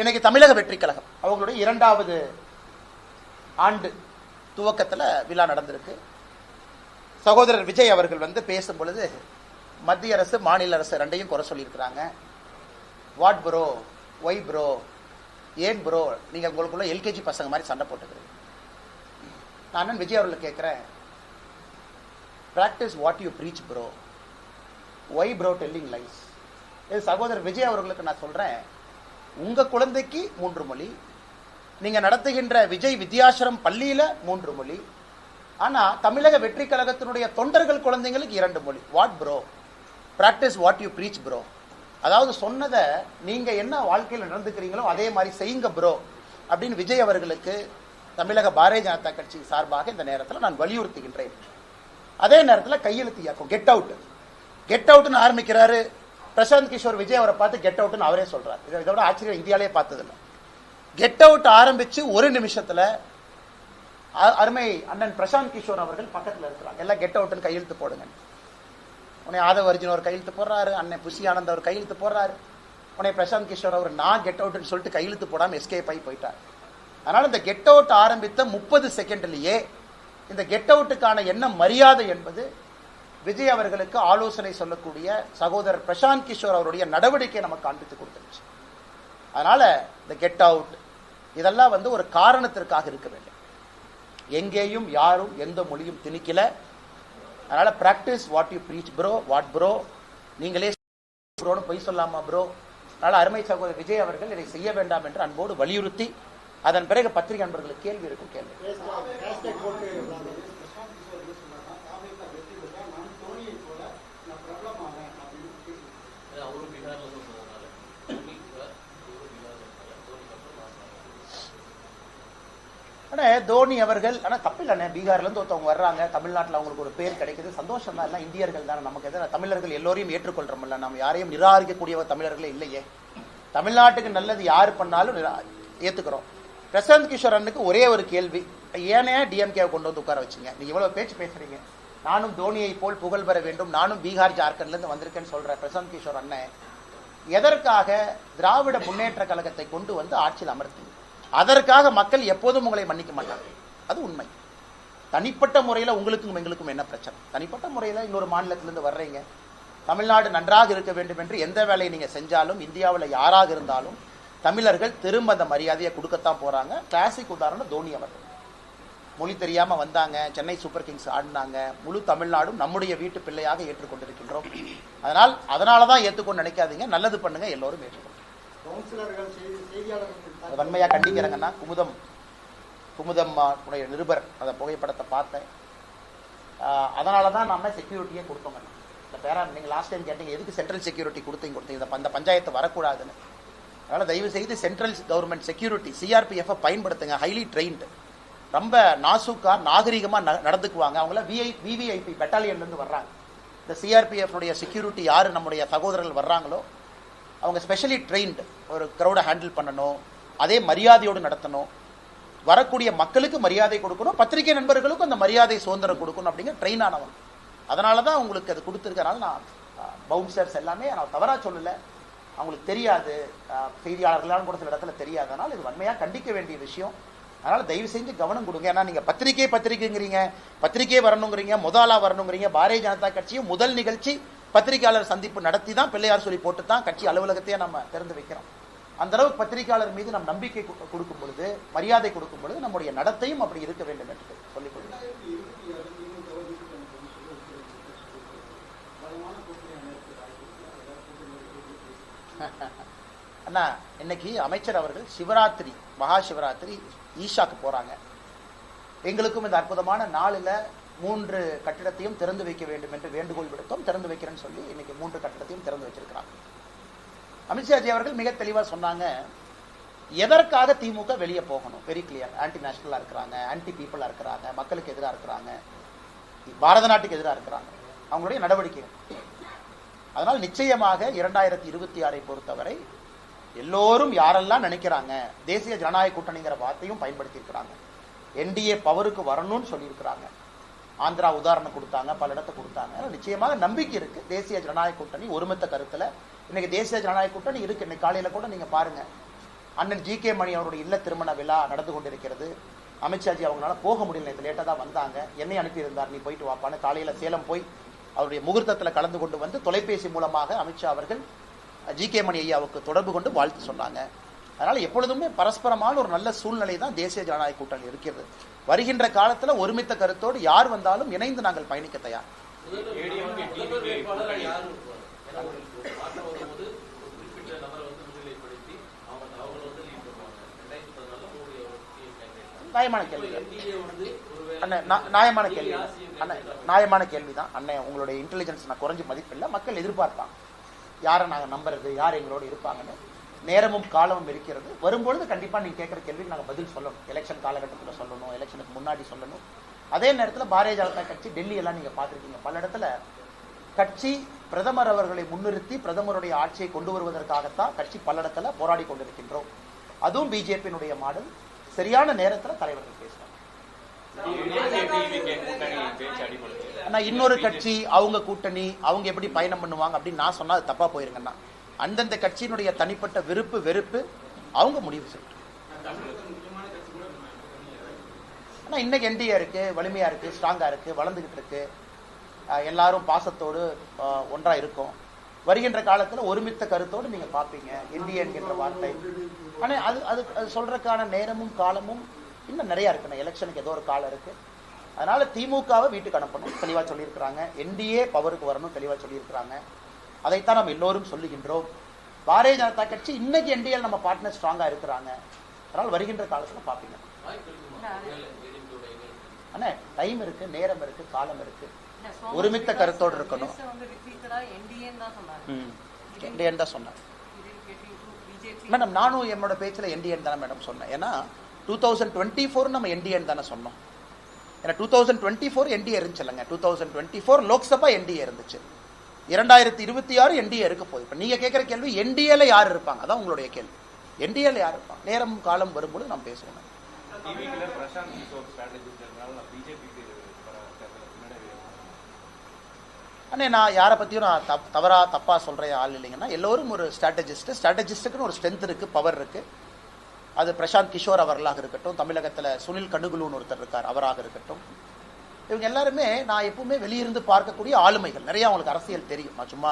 இன்னைக்கு தமிழக வெற்றி கழகம் அவங்களுடைய 2வது ஆண்டு துவக்கத்தில் விழா நடந்திருக்கு. சகோதரர் விஜய் அவர்கள் பேசும் பொழுது மத்திய அரசு மாநில அரசு ரெண்டையும் குறை சொல்லியிருக்கிறாங்க. வாட் ப்ரோ, ஒய் ப்ரோ, ஏன் ப்ரோ நீங்க உங்களுக்குள்ள எல்கேஜி பசங்க மாதிரி சண்டை போட்டுக்கிறீங்க. நான் விஜய் அவர்களை கேட்கிறேன், practice what you preach bro, why bro telling lies. இது சகோதரர் விஜய் அவர்களுக்கு நான் சொல்றேன், உங்க குழந்தைக்கு 3 மொழி, நீங்க நடத்துகின்ற விஜய் வித்யாசிரம் பள்ளியில 3 மொழி, ஆனா தமிழக வெற்றி கழகத்தினுடைய தொண்டர்கள் குழந்தைங்களுக்கு 2 மொழி. What bro, practice what you preach bro. அதாவது சொன்னதை நீங்க என்ன வாழ்க்கையில் நடந்துக்கிறீங்களோ அதே மாதிரி செய்யுங்க ப்ரோ அப்படின்னு விஜய் அவர்களுக்கு தமிழக பாரதிய ஜனதா கட்சி சார்பாக இந்த நேரத்தில் நான் வலியுறுத்துகின்றேன். அதே நேரத்தில் கையெழுத்து இயக்கம் கெட் அவுட், கெட் அவுட்னு ஆரம்பிக்கிறாரு. பிரசாந்த் கிஷோர் விஜய் அவரை பார்த்து கெட் அவுட்னு அவரே சொல்றாரு. இதோட ஆச்சரியம் இந்தியாலே பார்த்ததில்லை. கெட் அவுட் ஆரம்பிச்சு ஒரு நிமிஷத்துல அருமை அண்ணன் பிரசாந்த் கிஷோர் அவர்கள் பக்கத்தில் இருக்கிறாங்க. எல்லாம் கெட் அவுட்னு கையெழுத்து போடுங்க. உன்னை ஆதவ அர்ஜுன் அவர் கையெழுத்து போடுறாரு, அண்ணன் புஷி ஆனந்த் அவர் கையெழுத்து போடுறாரு. உன்னை பிரசாந்த் கிஷோர் அவர் நான் கெட் அவுட்னு சொல்லிட்டு கையெழுத்து போடாமல் எஸ்கேப் ஆகி போயிட்டார். அதனால இந்த கெட் அவுட் ஆரம்பித்த 30 செகண்ட்லயே இந்த கெட் அவுட்டுக்கான என்ன மரியாதை என்பது விஜய் அவர்களுக்கு ஆலோசனை சொல்லக்கூடிய சகோதரர் பிரசாந்த் கிஷோர் அவருடைய நடவடிக்கை நமக்கு காண்பித்து கொடுத்துருச்சு. அதனால இந்த கெட் அவுட் இதெல்லாம் ஒரு காரணத்திற்காக இருக்க வேண்டும். எங்கேயும் யாரும் எந்த மொழியும் திணிக்கல. அதனால practice what you preach bro, what bro, நீங்களே ப்ரோன்னு பொய் சொல்லாமா ப்ரோ. அதனால அருமை சகோதரர் விஜய் அவர்கள் இதை செய்ய வேண்டாம் என்று அன்போடு வலியுறுத்தி, அதன் பிறகு பத்திரிகை நண்பர்களுக்கு கேள்வி இருக்கும். கேள்வி தோனி அவர்கள், ஆனா தப்பில்ல, பீகார்ல இருந்து ஒருத்தவங்க வர்றாங்க, தமிழ்நாட்டில் அவங்களுக்கு ஒரு பேர் கிடைக்குது, சந்தோஷம் தான். எல்லாம் இந்தியர்கள் தானே, நமக்கு எதாவது தமிழர்கள் எல்லோரையும் ஏற்றுக்கொள்றோம்ல, நம்ம யாரையும் நிராகரிக்கக்கூடிய தமிழர்களே இல்லையே. தமிழ்நாட்டுக்கு நல்லது யாரு பண்ணாலும் ஏத்துக்கிறோம். பிரசாந்த் கிஷோர் அண்ணுக்கு ஒரே ஒரு கேள்வி, ஏனே டிஎம்கேவை கொண்டு வந்து உட்கார வச்சுங்க, நீங்க இவ்வளவு பேச்சு பேசுறீங்க, நானும் தோனியை போல் புகழ் பெற வேண்டும், நானும் பீகார் ஜார்க்கண்ட்ல இருந்து வந்திருக்கேன்னு சொல்ற பிரசாந்த் கிஷோர் அண்ணன் எதற்காக திராவிட முன்னேற்ற கழகத்தை கொண்டு வந்து ஆட்சியில் அமர்த்தீங்க? அதற்காக மக்கள் எப்போதும் உங்களை மன்னிக்க மாட்டாங்க, அது உண்மை. தனிப்பட்ட முறையில் உங்களுக்கும் எங்களுக்கும் என்ன பிரச்சனை? தனிப்பட்ட முறையில் இன்னொரு மாநிலத்திலிருந்து வர்றீங்க, தமிழ்நாடு நன்றாக இருக்க வேண்டும் என்று எந்த வேலையை நீங்க செஞ்சாலும் இந்தியாவில் யாராக இருந்தாலும் தமிழர்கள் திரும்ப அந்த மரியாதையை கொடுக்கத்தான் போறாங்க. கிளாசிக் உதாரணம் தோனி அவர்கள். மொழி தெரியாம வந்தாங்க, சென்னை சூப்பர் கிங்ஸ் ஆடினாங்க, முழு தமிழ்நாடும் நம்முடைய வீட்டு பிள்ளையாக ஏற்றுக்கொண்டிருக்கின்றோம். அதனாலதான் ஏற்றுக்கொண்டு நினைக்காதீங்க, நல்லது பண்ணுங்க, எல்லோரும் ஏற்றுக்கொண்டு. வன்மையா கண்டிக்கிறேங்கன்னா, குமுதம் நிருபர் அந்த புகைப்படத்தை பார்த்தேன். அதனாலதான் நாம செக்யூரிட்டியே கொடுத்தோம். இந்த பேரா நீங்க லாஸ்ட் டைம் கேட்டீங்க, எதுக்கு சென்ட்ரல் செக்யூரிட்டி கொடுத்தீங்க, அந்த பஞ்சாயத்து வரக்கூடாதுன்னு. அதனால தயவு செய்து சென்ட்ரல் கவர்மெண்ட் செக்யூரிட்டி சிஆர்பிஎஃப் பயன்படுத்துங்க. ஹைலி ட்ரெயின்டு, ரொம்ப நாசூக்கா நாகரிகமா நடந்துக்குவாங்க. அவங்கள விவிஐபி பெட்டாலியன்ல இருந்து வர்றாங்க. இந்த சிஆர்பிஎஃப் செக்யூரிட்டி யாரு நம்முடைய சகோதரர்கள் வர்றாங்களோ அவங்க ஸ்பெஷலி ட்ரெயின்டு, ஒரு கிரௌடை ஹேண்டில் பண்ணணும், அதே மரியாதையோடு நடத்தணும், வரக்கூடிய மக்களுக்கு மரியாதை கொடுக்கணும், பத்திரிகை நண்பர்களுக்கும் அந்த மரியாதை சுதந்திரம் கொடுக்கணும் அப்படிங்கிற ட்ரெயின் ஆனவங்க. அதனாலதான் உங்களுக்கு அது கொடுத்துருக்கனால நான் பவுன்சர்ஸ் எல்லாமே நான் தவறா சொல்லல, அவங்களுக்கு தெரியாது, செய்தியாளர்களாலும் கூட சில இடத்துல தெரியாதனால இது வன்மையா கண்டிக்க வேண்டிய விஷயம். அதனால தயவு செஞ்சு கவனம் கொடுங்க. ஏன்னா நீங்க பத்திரிகைங்கிறீங்க, பத்திரிகை வரணுங்கிறீங்க, முதலா வரணுங்கிறீங்க. பாரதிய ஜனதா கட்சியும் முதல் நிகழ்ச்சி பத்திரிகையாளர் சந்திப்பு நடத்தி தான் பிள்ளையார் சொல்லி போட்டு தான் கட்சி அலுவலகத்தையே நம்ம திறந்து வைக்கிறோம். அந்த அளவுக்கு பத்திரிகையாளர் மீது நம் நம்பிக்கை கொடுக்கும் பொழுது, மரியாதை கொடுக்கும் பொழுது நம்முடைய நடத்தையும் அப்படி இருக்க வேண்டும் என்று சொல்லிக் கொள்கிறேன். அண்ணா, இன்னைக்கு அமைச்சர் அவர்கள் சிவராத்திரி, மகா சிவராத்திரி ஈஷாக்கு போறாங்க. எங்களுக்கும் இந்த அற்புதமான நாளில் 3 கட்டிடத்தையும் திறந்து வைக்க வேண்டும் என்று வேண்டுகோள் விடுத்தோம். திறந்து வைக்கிறேன்னு சொல்லி இன்னைக்கு 3 கட்டிடத்தையும் திறந்து வச்சிருக்கிறாங்க. அமித்ஷாஜி அவர்கள் மிக தெளிவா சொன்னாங்க, எதற்காக திமுக வெளியே போகணும், வெரி கிளியர். ஆன்டி நேஷனலா இருக்கிறாங்க, ஆன்டி பீப்புளா இருக்கிறாங்க, மக்களுக்கு எதிராக இருக்கிறாங்க, பாரத நாட்டுக்கு எதிராக இருக்கிறாங்க, அவங்களுடைய நடவடிக்கைகள். அதனால் நிச்சயமாக 2026 பொறுத்தவரை எல்லோரும் யாரெல்லாம் நினைக்கிறாங்க, தேசிய ஜனநாயக கூட்டணிங்கிற வார்த்தையும் பயன்படுத்தி இருக்கிறாங்க, என்டிஏ பவருக்கு வரணும்னு சொல்லி இருக்கிறாங்க. ஆந்திரா உதாரணம் கொடுத்தாங்க, பல இடத்தை கொடுத்தாங்க. நிச்சயமாக நம்பிக்கை இருக்கு. தேசிய ஜனநாயக கூட்டணி ஒருமித்த கருத்துல இன்னைக்கு தேசிய ஜனநாயக கூட்டணி இருக்கு. இன்னைக்கு காலையில கூட நீங்க பாருங்க, அண்ணன் ஜி.கே. மணி அவருடைய இல்ல திருமண விழா நடந்து கொண்டிருக்கிறது. அமித்ஷாஜி அவங்களால போக முடியல, நேற்று லேட்டாக தான் வந்தாங்க. என்னை அனுப்பியிருந்தார், நீ போயிட்டு வாப்பான்னு. காலையில் சேலம் போய் அவருடைய முகூர்த்தத்தில் கலந்து கொண்டு வந்து தொலைபேசி மூலமாக அமித்ஷா அவர்கள் ஜி.கே. மணி ஐயாவுக்கு தொடர்பு கொண்டு வாழ்த்து சொன்னாங்க. அதனால் எப்பொழுதுமே பரஸ்பரமான ஒரு நல்ல சூழ்நிலை தான் தேசிய ஜனநாயக கூட்டணி இருக்கிறது. வருகின்ற காலத்தில் ஒருமித்த கருத்தோடு யார் வந்தாலும் இணைந்து நாங்கள் பயணிக்க தயார். நியாயமான கேள்வி அண்ணன், நியாயமான கேள்வி அண்ணன், நியாயமான கேள்விதான் அண்ணன். உங்களுடைய இன்டெலிஜென்ஸ் நான் குறைஞ்சு மதிப்பில்லை. மக்கள் எதிர்பார்ப்பாங்க யாரை நாங்கள் நம்புறது, யார் எங்களோட இருப்பாங்கன்னு. நேரமும் காலமும் இருக்கிறது. வரும்பொழுது கண்டிப்பாக நீங்கள் கேட்குற கேள்விக்கு நாங்கள் பதில் சொல்லணும். எலெக்ஷன் காலகட்டத்தில் சொல்லணும், எலெக்ஷனுக்கு முன்னாடி சொல்லணும். அதே நேரத்தில் பாரதிய ஜனதா கட்சி டெல்லி எல்லாம் நீங்கள் பார்த்துருக்கீங்க, பல இடத்துல கட்சி பிரதமர் அவர்களை முன்னிறுத்தி பிரதமருடைய ஆட்சியை கொண்டு வருவதற்காகத்தான் கட்சி பல இடத்துல போராடி கொண்டிருக்கின்றோம். அதுவும் பிஜேபியினுடைய மாடல். சரியான நேரத்தில் தலைவர்கள் பேசுவாங்க. ஆனா இன்னொரு கட்சி அவங்க கூட்டணி அவங்க எப்படி பயணம் பண்ணுவாங்க அப்படின்னு நான் சொன்னா அது தப்பா போயிருங்கன்னா, அந்தந்த கட்சியினுடைய தனிப்பட்ட விருப்பு வெறுப்பு அவங்க முடிவு செய்யும். ஆனா இன்னைக்கு என்டிஏ இருக்கு, வலிமையா இருக்கு, ஸ்ட்ராங்கா இருக்கு, வளர்ந்துகிட்டு இருக்கு. எல்லாரும் பாசத்தோடு ஒன்றா இருக்கும். வருகின்ற காலத்துல ஒருமித்த கருத்தோடு நீங்க பாப்பீங்க என்டிஏ என்கின்ற வார்த்தை. ஆனா அது சொல்றதுக்கான நேரமும் காலமும் இன்னும் நிறைய இருக்கு. எலெக்ஷனுக்கு ஏதோ ஒரு காலம் இருக்கு. அதனால திமுகவை வீட்டுக்கு அனுப்பணும் தெளிவா சொல்லியிருக்கிறாங்க. என்டிஏ பவருக்கு வரணும் தெளிவா சொல்லியிருக்கிறாங்க. அதைத்தான் நம்ம எல்லோரும் சொல்லுகின்றோம். பாரதிய ஜனதா கட்சி இன்னைக்கு என்டிஏ நம்ம பார்ட்னர் ஸ்ட்ராங்கா இருக்கிறாங்க. அதனால வருகின்ற காலத்துல பாப்பீங்க. அண்ணே டைம் இருக்கு, நேரம் இருக்கு, காலம் இருக்கு. ஒருமித்த கருத்தோடு இருக்கணும். என்டிஏன் தான் சொன்னாங்க மேடம். நானும் என்னோட பேச்சில் என்டிஏன் தானே மேடம் சொன்னேன். ஏன்னா 2024 நம்ம என்டிஏன் தானே சொன்னோம். ஏன்னா 2024 என்டிஏ இருந்துச்சு இல்லைங்க. 2024 லோக்சபா என்டிஏ இருந்துச்சு. 2026 என்டிஏ இருக்க போகுது. இப்போ நீங்க கேட்குற கேள்வி என்டிஏல யார் இருப்பாங்க, அதான் உங்களுடைய கேள்வி. என்டிஏல யார் இருப்பாங்க? நேரம் காலம் வரும்போது நம்ம பேசுவோம். அண்ணே நான் யாரை பற்றியும் நான் தப்பாக சொல்கிற ஆள் இல்லைங்கன்னா, எல்லோரும் ஒரு ஸ்ட்ராட்டஜிஸ்ட்டுக்குன்னு ஒரு ஸ்ட்ரென்த் இருக்குது, பவர் இருக்குது. அது பிரசாந்த் கிஷோர் அவர்களாக இருக்கட்டும், தமிழகத்தில் சுனில் கண்டுகுலுன்னு ஒருத்தர் இருக்கார் அவராக இருக்கட்டும். இவங்க எல்லாருமே நான் எப்பவுமே வெளியிருந்து பார்க்கக்கூடிய ஆளுமைகள். நிறைய அவங்களுக்கு அரசியல் தெரியும். நான் சும்மா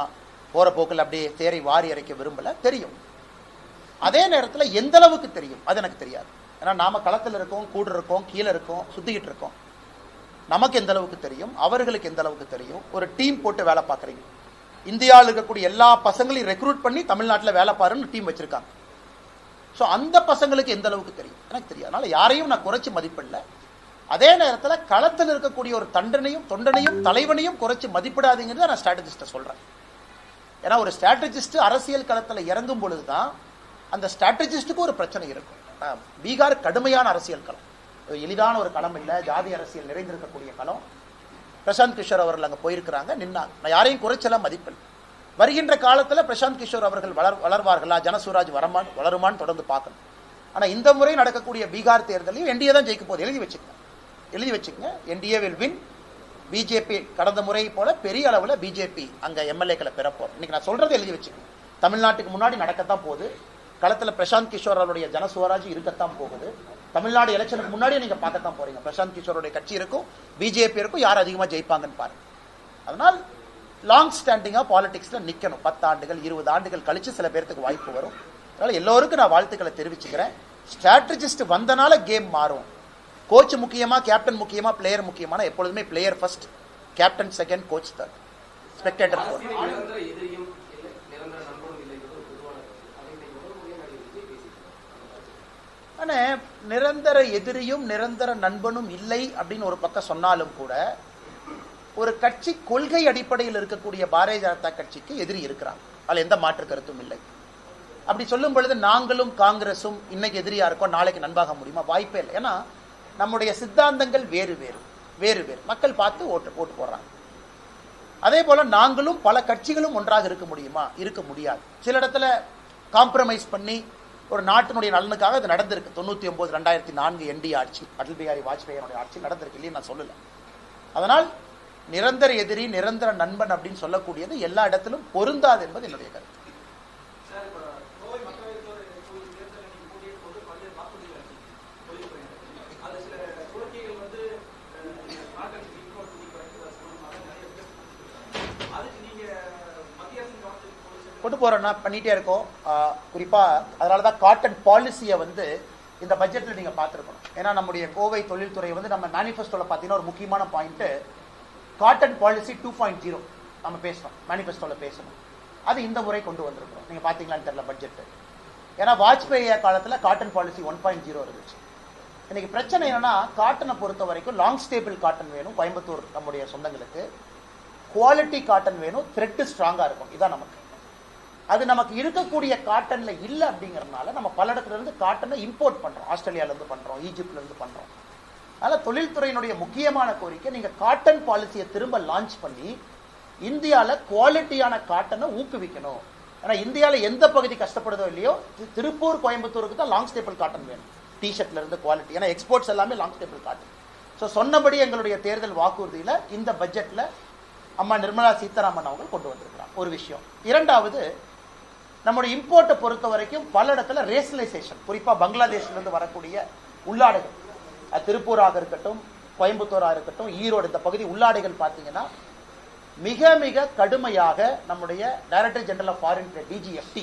போகிற போக்கில் அப்படியே தேரை வாரி அரைக்க விரும்பலை, தெரியும். அதே நேரத்தில் எந்த அளவுக்கு தெரியும் அது எனக்கு தெரியாது. ஏன்னா நாம களத்தில் இருக்கோம், கூட இருக்கோம், கீழே இருக்கோம், சுற்றிக்கிட்டு இருக்கோம். நமக்கு எந்த அளவுக்கு தெரியும், அவர்களுக்கு எந்த அளவுக்கு தெரியும். ஒரு டீம் போட்டு வேலை பார்க்குறீங்க. இந்தியாவில் இருக்கக்கூடிய எல்லா பசங்களையும் ரெக்ரூட் பண்ணி தமிழ்நாட்டில் வேலை பாருன்னு டீம் வச்சிருக்காங்க. ஸோ அந்த பசங்களுக்கு எந்த அளவுக்கு தெரியும் எனக்கு தெரியாது. அதனால யாரையும் நான் குறைச்சி மதிப்பிடல. அதே நேரத்தில் களத்தில் இருக்கக்கூடிய ஒரு தொண்டனையும் தலைவனையும் குறைச்சி மதிப்பிடாதீங்கிறத நான் ஸ்ட்ராட்டஜிஸ்ட்டை சொல்றேன். ஏன்னா ஒரு ஸ்ட்ராட்டஜிஸ்ட் அரசியல் களத்தில் இறங்கும் பொழுதுதான் அந்த ஸ்ட்ராட்டஜிஸ்டுக்கு ஒரு பிரச்சனை இருக்கும். பீகார் கடுமையான அரசியல் களம், எளிதான ஒரு களம் இல்லை. ஜாதி அரசியல் நிறைந்திருக்கக்கூடிய களம். பிரசாந்த் கிஷோர் அவர்கள் அங்கே போயிருக்கிறாங்க, நின்னாங்க. நான் யாரையும் குறைச்சலாம் மதிப்பில். வருகின்ற காலத்தில் பிரசாந்த் கிஷோர் அவர்கள் வளர்வார்களா, ஜனசுராஜ் வளருமான்னு தொடர்ந்து பார்க்கணும். ஆனால் இந்த முறை நடக்கக்கூடிய பீகார் தேர்தலையும் என்டிஏ தான் ஜெயிக்க போகுது. எழுதி வச்சுக்கங்க. NDA will win. பிஜேபி கடந்த முறை போல பெரிய அளவில் பிஜேபி அங்கே எம்எல்ஏக்களை பெறப்போம். இன்னைக்கு நான் சொல்றது எழுதி வச்சுக்கங்க. தமிழ்நாட்டுக்கு முன்னாடி நடக்கத்தான் போகுது. களத்தில் பிரசாந்த் கிஷோர் அவருடைய ஜனசுவராஜ் இருக்கத்தான் போகுது. தமிழ்நாடு எலெக்ஷனுக்கு முன்னாடியே நீங்க பார்க்கத்தான் போறீங்க. பிரசாந்த் கிஷோருடைய கட்சி இருக்கும், பிஜேபி இருக்கும், யார் அதிகமாக ஜெயிப்பாங்கன்னு பாருங்க. அதனால் லாங் ஸ்டாண்டிங்கா பாலிடிக்ஸ்ல நிக்கணும். 10 ஆண்டுகள் 20 ஆண்டுகள் கழிச்சு சில பேருக்கு வாய்ப்பு வரும். அதனால எல்லோருக்கும் நான் வாழ்த்துக்களை தெரிவிச்சுக்கிறேன். ஸ்ட்ராட்டஜிஸ்ட் வந்தனால கேம் மாறும். கோச் முக்கியமா, கேப்டன் முக்கியமா, பிளேயர் முக்கியமான? எப்பொழுதுமே player first, captain second, coach third, spectator fourth. நிரந்தர எதிரியும் நிரந்தர நண்பனும் இல்லை அப்படின்னு ஒரு பக்கம் சொன்னாலும் கூட, ஒரு கட்சி கொள்கை அடிப்படையில் இருக்கக்கூடிய பாரதிய ஜனதா கட்சிக்கு எதிரி இருக்கிறாங்க. அதில் எந்த மாற்று கருத்தும் இல்லை. அப்படி சொல்லும் பொழுது நாங்களும் காங்கிரஸும் இன்னைக்கு எதிரியா இருக்கோம், நாளைக்கு நண்பாக முடியுமா? வாய்ப்பே இல்லை. ஏன்னா நம்முடைய சித்தாந்தங்கள் வேறு வேறு. மக்கள் பார்த்து ஓட்டு போடுறாங்க. அதே போல நாங்களும் பல கட்சிகளும் ஒன்றாக இருக்க முடியுமா? இருக்க முடியாது. சில இடத்துல காம்ப்ரமைஸ் பண்ணி ஒரு நாட்டினுடைய நலனுக்காக அது நடந்திருக்கு. 99 2004 என்டிஏ ஆட்சி, அடல் பிஹாரி வாஜ்பேயினுடைய ஆட்சி நடந்திருக்கு இல்லைன்னு நான் சொல்லல. அதனால் நிரந்தர எதிரி நிரந்தர நண்பன் அப்படின்னு சொல்லக்கூடியது எல்லா இடத்திலும் பொருந்தாது என்பது என்னுடைய கருத்து. கொண்டு போறோம்னா பண்ணிட்டே இருக்கோம். குறிப்பா அதனாலதான் காட்டன் பாலிசியை வந்து இந்த பட்ஜெட்ல நீங்க பார்த்துருக்கணும். ஏன்னா நம்முடைய கோவை தொழில்துறை வந்து நம்ம மேனிஃபெஸ்டோல பாத்தீங்கன்னா ஒரு முக்கியமான பாயிண்ட் காட்டன் பாலிசி 2.0 நம்ம பேசணும், மேனிஃபெஸ்டோல பேசணும். அது இந்த முறை கொண்டு வந்திருக்கிறோம். நீங்க பாத்தீங்களான்னு தெரியல பட்ஜெட். ஏன்னா வாஜ்பாய் காலத்துல காட்டன் பாலிசி 1.0 இருந்துச்சு. இன்னைக்கு பிரச்சனை என்னன்னா காட்டனை பொறுத்த வரைக்கும் லாங் ஸ்டேபிள் காட்டன் வேணும் கோயம்புத்தூர் நம்முடைய சொந்தங்களுக்கு, குவாலிட்டி காட்டன் வேணும், த்ரெட் ஸ்ட்ராங்கா இருக்கும். இதான் நமக்கு. அது நமக்கு இருக்கக்கூடிய காட்டன்ல இல்ல அப்படிங்கறதுனால நம்ம பல இடத்துல இருந்து காட்டனை இம்போர்ட் பண்றோம். ஆஸ்திரேலியால இருந்து பண்றோம், ஈஜிப்ட்ல இருந்து பண்றோம். அதனால தொழில்துறையினுடைய முக்கியமான கோரிக்கை நீங்க காட்டன் பாலிசியை திரும்ப லான்ச் பண்ணி இந்தியால குவாலிட்டியான காட்டனை ஊக்குவிக்கணும். ஏன்னா இந்தியால எந்த பகுதி கஷ்டப்படுதோ இல்லையோ திருப்பூர் கோயம்புத்தூருக்கு தான் லாங் ஸ்டேபிள் காட்டன் வேணும். டிஷர்ட்ல இருந்து குவாலிட்டி, ஏன்னா எக்ஸ்போர்ட்ஸ் எல்லாமே லாங் ஸ்டேபிள் காட்டன். ஸோ சொன்னபடி எங்களுடைய தேர்தல் வாக்குறுதியில இந்த பட்ஜெட்ல அம்மா நிர்மலா சீதாராமன் அவங்க கொண்டு வந்திருக்கிறாங்க. ஒரு விஷயம். இரண்டாவது, நம்முடைய இம்போர்ட்டை பொறுத்த வரைக்கும் பல இடத்துல ரேஷனலைசேஷன், குறிப்பா பங்களாதேஷ்ல இருந்து வரக்கூடிய உள்ளாடைகள், திருப்பூராக இருக்கட்டும், கோயம்புத்தூராக இருக்கட்டும், ஈரோடு இந்த பகுதி உள்ளாடைகள் பார்த்தீங்கன்னா மிக மிக கடுமையாக நம்முடைய director general of foreign trade DGFT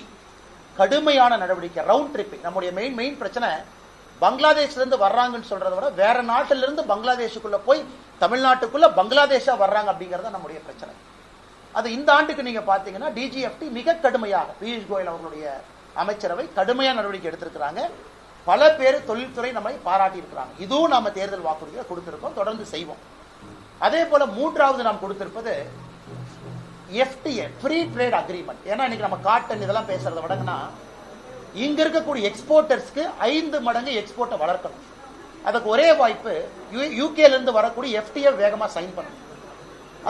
கடுமையான நடவடிக்கை, ரவுண்ட் ட்ரிப்பிங். நம்முடைய மெயின் பிரச்சனை பங்களாதேஷ்ல இருந்து வர்றாங்கன்னு சொல்றதை விட வேற நாட்டில இருந்து பங்களாதேஷுக்குள்ள போய் தமிழ்நாட்டுக்குள்ள பங்களாதேஷா வர்றாங்க அப்படிங்கறது நம்முடைய பிரச்சனை. அது இந்த ஆண்டுக்கு நீங்க பாத்தீங்கன்னா DGFT மிக கடுமையாக, பியூஷ் கோயல் அவர்களுடைய அமைச்சரவை கடுமையான நடவடிக்கை எடுத்திருக்கிறாங்க. பல பேர் தொழில்துறை நம்மை பாராட்டி இருக்கிறாங்க. இதுவும் நாம தேர்தல் வாக்குறுதியை கொடுத்திருக்கோம், தொடர்ந்து செய்வோம். அதே போல மூன்றாவது நாம் கொடுத்திருப்பது FTA, ஃப்ரீ ட்ரேட் அக்ரிமெண்ட். ஏன்னா இன்னைக்கு நம்ம காட்டன் இதெல்லாம் பேசுறத விடங்கன்னா இங்க இருக்கக்கூடிய எக்ஸ்போர்ட்டர்ஸ்க்கு 5 மடங்கு எக்ஸ்போர்ட்டை வளர்க்கணும். அதுக்கு ஒரே வாய்ப்பு யூகேல இருந்து வரக்கூடிய FTA வேகமா சைன் பண்ணணும்.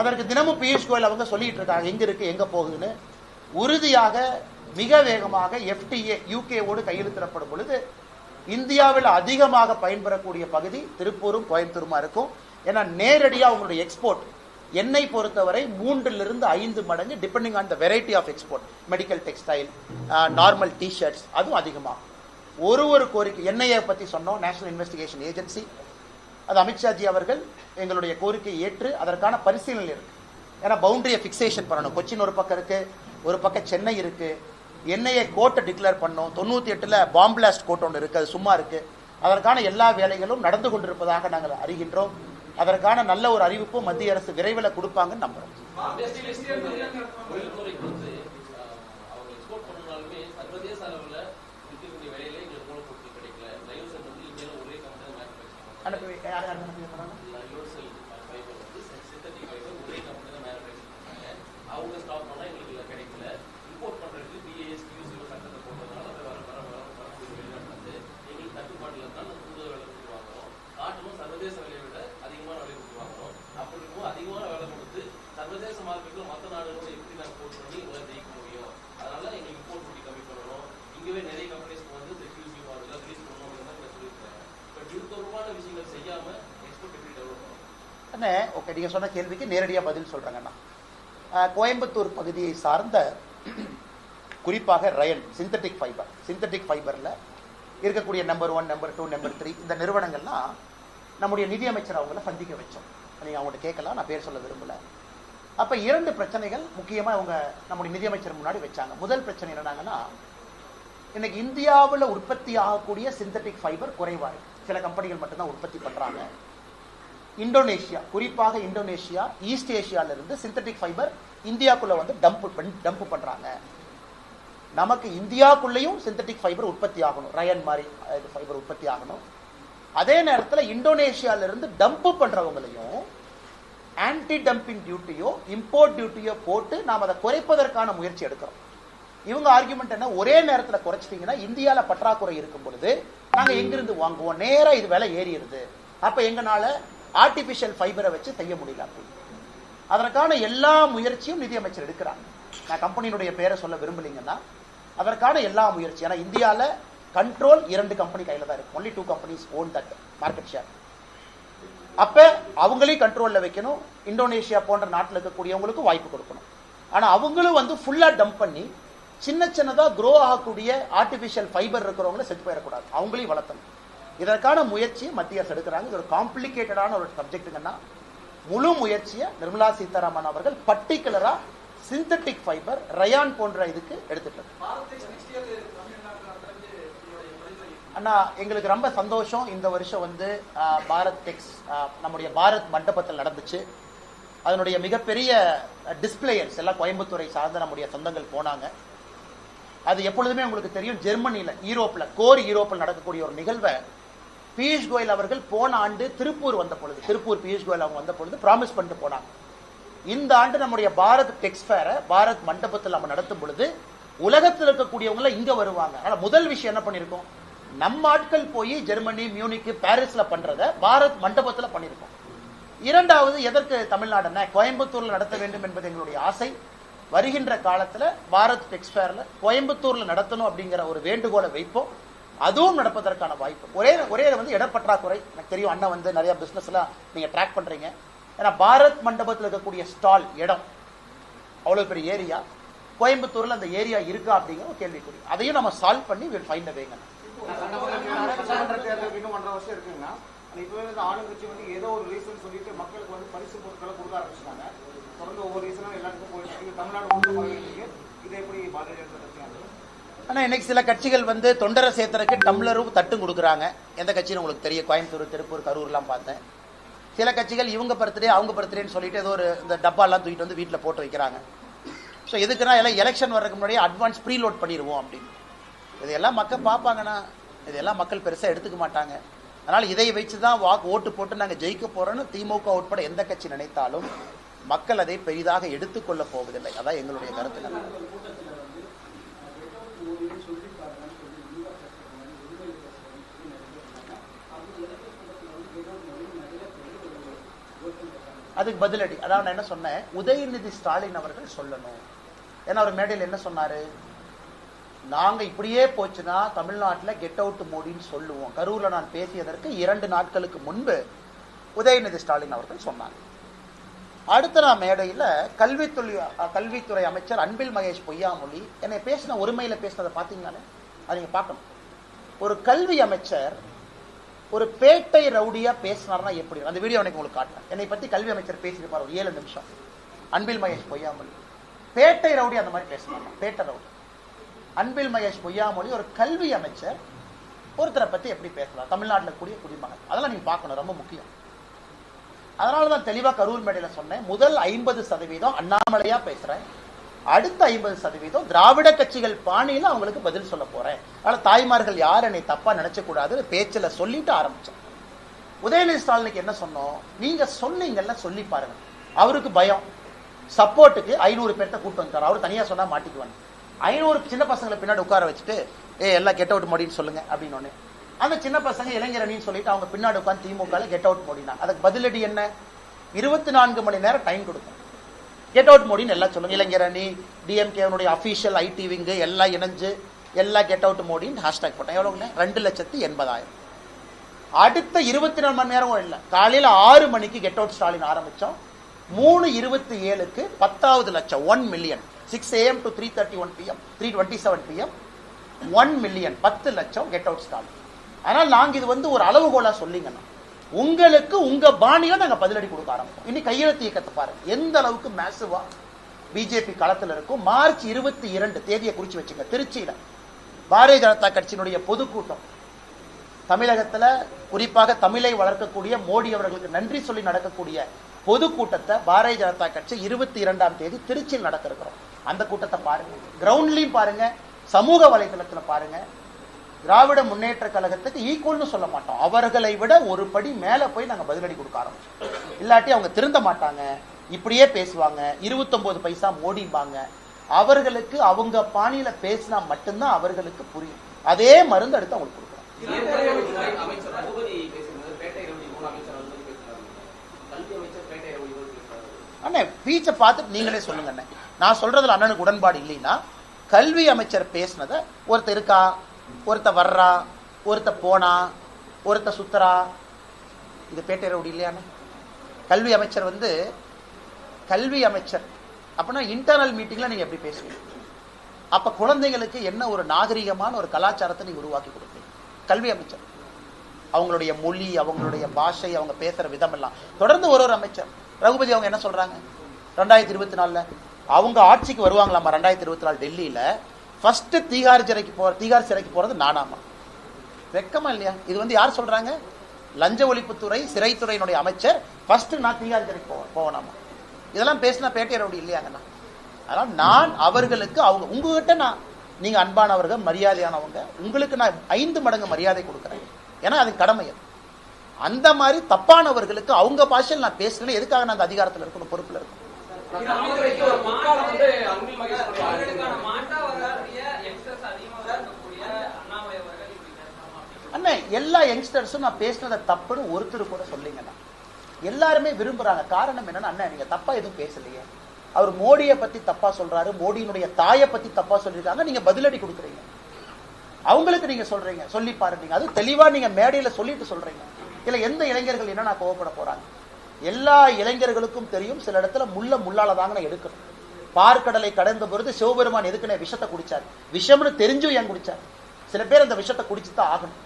அதற்கு தினமும் பியூஷ் கோயல் அவங்க சொல்லிட்டு இருக்காங்க எங்க இருக்கு எங்க போகுதுன்னு. உறுதியாக மிக வேகமாக FTA யூகேவோடு கையெழுத்திடப்படும் பொழுது இந்தியாவில் அதிகமாக பயன்பெறக்கூடிய பகுதி திருப்பூரும் கோயம்புத்தூருமா இருக்கும். ஏன்னா நேரடியா அவங்களுடைய எக்ஸ்போர்ட் எண்ணெய் பொறுத்தவரை 3 to 5 மடங்கு depending on the variety of export, medical textile, normal T-shirts, அதுவும் அதிகமாக. ஒரு கோரிக்கை எண்ணெயை பத்தி சொன்னோம், நேஷனல் இன்வெஸ்டிகேஷன் ஏஜென்சி, அது அமித்ஷாஜி அவர்கள் எங்களுடைய கோரிக்கை ஏற்று அதற்கான பரிசீலனை இருக்கு. ஏன்னா பவுண்டரியை பிக்சேஷன் பண்ணணும். கொச்சின் ஒரு பக்கம் இருக்கு, ஒரு பக்கம் சென்னை இருக்கு. எண்ணெயை கோட்டை டிக்ளேர் பண்ணோம். 98ல் பாம் பிளாஸ்ட் கோட் ஒன்று இருக்கு, அது சும்மா இருக்கு. அதற்கான எல்லா வேலைகளும் நடந்து கொண்டிருப்பதாக நாங்கள் அறிகின்றோம். அதற்கான நல்ல ஒரு அறிவிப்பும் மத்திய அரசு விரைவில் கொடுப்பாங்கன்னு நம்புறோம். ஓகே, நீங்க சொன்ன கேள்விக்கு நேரடியா பதில் சொல்றாங்கன்னா, கோயம்புத்தூர் பகுதியை சார்ந்த குறிப்பாக ரயன் சிந்தட்டிக் ஃபைபர்ல இருக்கக்கூடிய நம்பர் 1, நம்பர் 2, நம்பர் 3 இந்த நிறுவனங்கள்லாம் நம்முடைய நிதியமைச்சர் அவங்கள சந்திக்க வச்சோம். நீங்க அவங்கள்ட்ட கேட்கலாம், நான் பேர் சொல்ல விரும்பல. அப்ப 2 பிரச்சனைகள் முக்கியமா அவங்க நம்முடைய நிதியமைச்சர் முன்னாடி வச்சாங்க. முதல் பிரச்சனை என்னன்னாங்கன்னா, இன்னைக்கு இந்தியாவில் உற்பத்தி ஆகக்கூடிய சிந்தட்டிக் ஃபைபர் குறைவா இருக்கு. சில கம்பெனிகள் மட்டும்தான் உற்பத்தி பண்றாங்க. இந்தோனேஷியா, குறிப்பாக இந்தோனேஷியா, ஈஸ்ட் ஏஷியால இருந்து சிந்தட்டிக் ஃபைபர் இந்தியாக்குள்ள வந்து டம்ப் பண்றாங்க. நமக்கு இந்தியாக்குள்ளேயும் சிந்தட்டிக் ஃபைபர் உற்பத்தி ஆகணும், ரயன் மாதிரி ஃபைபர் உற்பத்தி ஆகணும். அதே நேரத்தில் இந்தோனேஷியால இருந்து டம்ப் பண்றவங்களையும் ஆன்டி டம்பிங் டியூட்டியோ இம்போர்ட் டியூட்டியோ போட்டு நாம் அதை குறைப்பதற்கான முயற்சி எடுக்கிறோம். இவங்க ஆர்குமெண்ட் என்ன, ஒரே நேரத்தில் குறைச்சிட்டீங்கன்னா இந்தியால பற்றாக்குறை இருக்கும் பொழுது நாங்க எங்கிருந்து வாங்குவோம், நேரா இது விலை ஏறிடுது. அப்ப எங்கனால ஆர்டிபிஷியல் ஃபைபரை வச்சு செய்ய முடியல. அதற்கான எல்லா முயற்சியும் நிதியமைச்சர் எடுக்கிறாங்க. நான் கம்பெனியினுடைய பேரை சொல்ல விரும்பலீங்கன்னா அதற்கான எல்லா முயற்சி. ஏன்னா இந்தியால கண்ட்ரோல் 2 கம்பெனி கையில தான் இருக்கு. only 2 companies own that market share. அப்ப அவங்களையும் கண்ட்ரோல்ல வைக்கணும். இந்தோனேஷியா போன்ற நாட்டில் இருக்கக்கூடியவங்களுக்கு வாய்ப்பு கொடுக்கணும். ஆனா அவங்களும் வந்து ஃபுல்லா டம்ப் பண்ணி சின்னதா க்ரோ ஆகக்கூடிய ஆர்டிபிஷியல் ஃபைபர் இருக்கிறவங்களை செத்து போயிடக்கூடாது, அவங்களையும் வளர்த்தணும். இதற்கான முயற்சியை மத்திய அரசு எடுக்கிறாங்க. இது ஒரு காம்ப்ளிகேட்டடான ஒரு சப்ஜெக்ட்டுங்கன்னா முழு முயற்சியை நிர்மலா சீதாராமன் அவர்கள் பர்டிகுலரா சிந்தட்டிக் ஃபைபர், ரயான் போன்ற இதுக்கு எடுத்துட்டு இருக்கு. அண்ணா எங்களுக்கு ரொம்ப சந்தோஷம். இந்த வருஷம் வந்து பாரத் டெக்ஸ் நம்முடைய பாரத் மண்டபத்தில் நடந்துச்சு. அதனுடைய மிகப்பெரிய டிஸ்பிளேயர்ஸ் எல்லாம் கோயம்புத்தூரை சார்ந்த நம்முடைய சொந்தங்கள் போனாங்க. அது எப்பொழுதுமே உங்களுக்கு தெரியும், ஜெர்மனியில் யூரோப்பில் யூரோப்பில் நடக்கக்கூடிய ஒரு நிகழ்வை பியூஷ் கோயல் அவர்கள் போன ஆண்டு திருப்பூர் வந்த பொழுது, திருப்பூர் பியூஷ் கோயல் அவங்க வந்த பொழுது ப்ராமிஸ் பண்ணிட்டு போனாங்க. இந்த ஆண்டு நம்முடைய பாரத் டெக்ஸ் ஃபேரை பாரத் மண்டபத்தில் நம்ம நடத்தும் பொழுது உலகத்தில் இருக்கக்கூடியவங்க இங்க வருவாங்க. அதனால முதல் விஷயம் என்ன பண்ணிருக்கோம், நம்ம ஆட்கள் போய் ஜெர்மனி, மியூனிக், பாரிஸ்ல பண்றத பாரத் மண்டபத்தில் பண்ணிருக்கோம். இரண்டாவது, எதற்கு தமிழ்நாடுன்னா கோயம்புத்தூர்ல நடத்த வேண்டும் என்பது எங்களுடைய ஆசை. வருகின்ற காலத்துல பாரத் டெக்ஸ் ஃபேர்ல கோயம்புத்தூர்ல நடத்தணும் அப்படிங்கிற ஒரு வேண்டுகோளை வைப்போம். அதுவும் நடப்பதற்கான வாய்ப்பு. ஒரே வந்து இடப்பற்றாக்குறை. எனக்கு தெரியும், அண்ணன் வந்து நிறைய பிசினஸ் எல்லாம் நீங்க ட்ராக் பண்றீங்க. ஏன்னா பாரத் மண்டபத்தில் இருக்கக்கூடிய ஸ்டால் இடம் அவ்வளவு பெரிய ஏரியா, கோயம்புத்தூர்ல அந்த ஏரியா இருக்கா அப்படிங்கிற ஒரு கேள்விக்குறி. அதையும் நம்ம சால்வ் பண்ணி வில் ஃபைண்ட் அ வேங்க. இன்னும் 1.5 வருஷம் இருக்குங்கன்னா இப்போ ஆளுங்கட்சி வந்து ஏதோ ஒரு ரீசன் சொல்லிட்டு மக்களுக்கு வந்து பரிசு பொருட்களை கொடுக்க ஆரம்பிச்சிட்டாங்க. தொடர்ந்து ஒவ்வொரு ரீசனும் எல்லாத்துக்கும் போயிட்டு தமிழ்நாடு முழுக்க இது எப்படி பாரதிய ஜனதா கட்சி? ஆனா இன்னைக்கு சில கட்சிகள் வந்து தொண்டரை சேர்த்தறதுக்கு டம்ளரும் தட்டும் கொடுக்குறாங்க. எந்த கட்சின்னு உங்களுக்கு தெரியும், கோயம்புத்தூர், திருப்பூர், கரூர்லாம் பார்த்தேன். சில கட்சிகள் இவங்க பர்த்டே அவங்க பர்த்டேன்னு சொல்லிட்டு ஏதோ ஒரு இந்த டப்பாலாம் தூக்கிட்டு வந்து வீட்டில் போட்டு வைக்கிறாங்க. ஸோ எதுக்குன்னா எல்லாம் எலெக்ஷன் வர்றதுக்கு முன்னாடியே அட்வான்ஸ் ப்ரீலோட் பண்ணிடுவோம் அப்படின்னு. இதையெல்லாம் மக்கள் பார்ப்பாங்கன்னா இதெல்லாம் மக்கள் பெருசாக எடுத்துக்க மாட்டாங்க. அதனால் இதை வச்சு தான் ஓட்டு போட்டு நாங்கள் ஜெயிக்க போறோன்னு திமுக உட்பட எந்த கட்சி நினைத்தாலும் மக்கள் அதை பெரிதாக எடுத்துக்கொள்ள போவதில்லை. அதான் எங்களுடைய கருத்து. அதுக்கு பதிலடி அதான் நான் என்ன சொன்னேன், உதயநிதி ஸ்டாலின் அவர்கள் சொல்லணும். ஏன்னா அவர் மேடையில் என்ன சொன்னாரு, நாங்க இப்படியே போச்சுன்னா தமிழ்நாட்டில் கெட் அவுட் மோடின்னு சொல்லுவோம். கரூர்ல நான் பேசியதற்கு 2 நாட்களுக்கு முன்பு உதயநிதி ஸ்டாலின் அவர்கள் சொன்னாங்க. அடுத்த நான் மேடையில் கல்வித்துறை அமைச்சர் அன்பில் மகேஷ் பொய்யாமொழி என்னை பேசின ஒருமையில பேசினதை பார்த்தீங்கன்னாலே அதை நீங்க பார்க்கணும். ஒரு கல்வி அமைச்சர் ஒரு பேட்டை ரவுடியா பேசினார்னா எப்படி? அந்த வீடியோ எனக்கு உங்களுக்கு காட்டுறேன். என்னை பத்தி கல்வி அமைச்சர் பேசியிருப்பார் ஒரு 7 நிமிஷம். அன்பில் மகேஷ் பொய்யாமொழி பேட்டை ரவுடி அந்த மாதிரி பேசினார். பேட்டை ரவுடி அன்பில் மகேஷ் பொய்யாமொழி ஒரு கல்வி அமைச்சர் ஒருத்தரை பத்தி எப்படி பேசலாம், தமிழ்நாட்டில் கூடிய குடிமகன், அதெல்லாம் நீங்க பார்க்கணும், ரொம்ப முக்கியம். அதனாலதான் தெளிவா கரூர் மேடையில சொன்னேன், முதல் 50% அண்ணாமலையா பேசுறேன், அடுத்த 50% திராவிட கட்சிகள் பாணியில அவங்களுக்கு பதில் சொல்ல போறேன். அதனால தாய்மார்கள் யார் என்னை தப்பா நினைச்ச கூடாது பேச்சுல சொல்லிட்டு ஆரம்பிச்சோம். உதயநிதி ஸ்டாலினுக்கு என்ன சொன்னோம், நீங்க சொன்னீங்கல்ல சொல்லி பாருங்க. அவருக்கு பயம், சப்போர்ட்டுக்கு 500 பேர்த்த கூட்டு வந்துட்டார். அவர் தனியா சொன்னா மாட்டிக்குவாங்க. 500 சின்ன பசங்களை பின்னாடி உட்கார வச்சுட்டு எல்லாம் கெட் அவுட் மோடின்னு சொல்லுங்க அப்படின்னு. அந்த சின்ன பசங்க இளைஞரணின்னு சொல்லிட்டு அவங்க பின்னாடி உட்காந்து திமுக கெட் அவுட் மோடினா அதுக்கு பதிலடி என்ன, 24 மணி நேரம் டைம் கொடுக்கும். கெட் அவுட் மோடின்னு எல்லாம் சொல்லுங்க. இளைஞரணி, டிஎம்கே அபிஷியல் ஐடி விங்கு எல்லாம் இணைஞ்சு எல்லாம் கெட் அவுட் மோடின்னு ஹேஷ்டாக் போட்டேன். எவ்வளவுங்க, 2,80,000. அடுத்த 24 மணி நேரம் இல்லை, காலையில 6 மணிக்கு கெட் அவுட் ஸ்டாலின் ஆரம்பிச்சோம். 3:27க்கு 10வது லட்சம், 1 million. 6 AM to 3:31 PM, 3:27 PM 1 million, 10 லட்சம் கெட் அவுட் ஸ்டாலின். ஆனால் நாங்க இது வந்து ஒரு அளவுகோலா சொல்லிங்கன்னா உங்களுக்கு உங்க பாணியில நாங்க பதிலடி கொடுக்க ஆரம்பிச்சோம். இன்னைக்கு கையெழுத்து இயக்கத்தை பாருங்க எந்த அளவுக்கு மேசிவா பிஜேபி களத்தில் இருக்கும். மார்ச் 22 தேதியை குறிச்சு வச்சுங்க, திருச்சியில பாரதிய ஜனதா கட்சியினுடைய பொதுக்கூட்டம். தமிழகத்துல குறிப்பாக தமிழை வளர்க்கக்கூடிய மோடி அவர்களுக்கு நன்றி சொல்லி நடக்கக்கூடிய பொதுக்கூட்டத்தை பாரதிய ஜனதா கட்சி 22ஆம் தேதி திருச்சியில் நடக்க இருக்கிறோம். அந்த கூட்டத்தை பாருங்க, கிரவுண்ட்லயும் பாருங்க, சமூக வலைதளத்துல பாருங்க. திராவிட முன்னேற்ற கழகத்துக்கு ஈக்குவல்னு சொல்ல மாட்டோம், அவர்களை விட ஒரு படி மேல போய் நாங்க பதிலடி கொடுக்க ஆரம்பிச்சோம். இல்லாட்டி அவங்க திருந்த மாட்டாங்க, இப்படியே பேசுவாங்க, 29 பைசா மோடிம்பாங்க. அவர்களுக்கு அவங்க பாணியில பேசினா மட்டும்தான் அவர்களுக்கு புரியும். அதே மருந்து எடுத்து அவங்களுக்கு கொடுக்குறோம். அண்ணே பீச்சை பார்த்துட்டு நீங்களே சொல்லுங்க அண்ணே. நான் சொல்றதுல அண்ணனுக்கு உடன்பாடு இல்லைன்னா, கல்வி அமைச்சர் பேசினதை ஒருத்தர் இருக்கா, ஒருத்த வர்றா, ஒருத்த போனா, ஒருத்த சுத்தரா, இது பேட்டை ரவுடி இல்லையானே? கல்வி அமைச்சர் வந்து கல்வி அமைச்சர் அப்படின்னா இன்டர்னல் மீட்டிங்ல நீங்க எப்படி பேசுவீங்க? அப்ப குழந்தைகளுக்கு என்ன ஒரு நாகரிகமான ஒரு கலாச்சாரத்தை நீங்க உருவாக்கி கொடுப்பீங்க? கல்வி அமைச்சர் அவங்களுடைய மொழி, அவங்களுடைய பாஷை, அவங்க பேசுற விதம் எல்லாம் தொடர்ந்து ஒரு அமைச்சர். ரகுபதி அவங்க என்ன சொல்றாங்க, 2024 அவங்க ஆட்சிக்கு வருவாங்களாமா 2024 டெல்லியில. ஃபர்ஸ்ட் தீகார் சிறைக்கு போறது நானாமா. வெக்கமா இல்லையா? இது வந்து யார் சொல்றாங்க? லஞ்ச ஒழிப்புத்துறை சிறைத்துறையினுடைய அமைச்சர். ஃபர்ஸ்ட் நான் தீகார் சிறைக்கு போவேனாமா. இதெல்லாம் பேசினா பேட்டையரோடு இல்லையாங்கண்ணா. அதனால நான் அவர்களுக்கு அவங்க உங்ககிட்ட நான் நீங்க அன்பானவர்கள் மரியாதையானவங்க, உங்களுக்கு நான் 5 மடங்கு மரியாதை கொடுக்குறேன். ஏன்னா அது கடமை. அந்த மாதிரி தப்பானவர்களுக்கு அவங்க பாஷையில் நான் பேசுறேன். எதுக்காக நான் அந்த அதிகாரத்தில் இருக்கணும், பொறுப்புல இருக்கணும்? அண்ணா எல்லா யங்ஸ்டர்ஸும் நான் பேசினதை தப்புன்னு ஒருத்தர் கூட சொல்லிங்கண்ணா. எல்லாருமே விரும்புறாங்க. காரணம் என்னன்னா, அண்ணா நீங்க தப்பா எதுவும் பேசலையே. அவர் மோடியை பத்தி தப்பா சொல்றாரு, மோடியினுடைய தாயை பத்தி தப்பா சொல்லிருக்காங்க, நீங்க பதிலடி கொடுக்குறீங்க. அவங்களுக்கு நீங்க சொல்றீங்க, சொல்லி பாருங்க. அது தெளிவா நீங்க மேடையில சொல்லிட்டு சொல்றீங்க. இல்ல எந்த இளைஞர்கள் என்ன நான் கோவப்பட போறாங்க? எல்லா இளைஞர்களுக்கும் தெரியும், சில இடத்துல முள்ளால தாங்க நான் எடுக்கணும். பார்க்கடலை கடந்த பொழுது சிவபெருமான் எதுக்குன்னு விஷத்தை குடிச்சார். விஷம்னு தெரிஞ்சும் ஏன் குடிச்சார்? சில பேர் அந்த விஷத்தை குடிச்சுதான் ஆகணும்.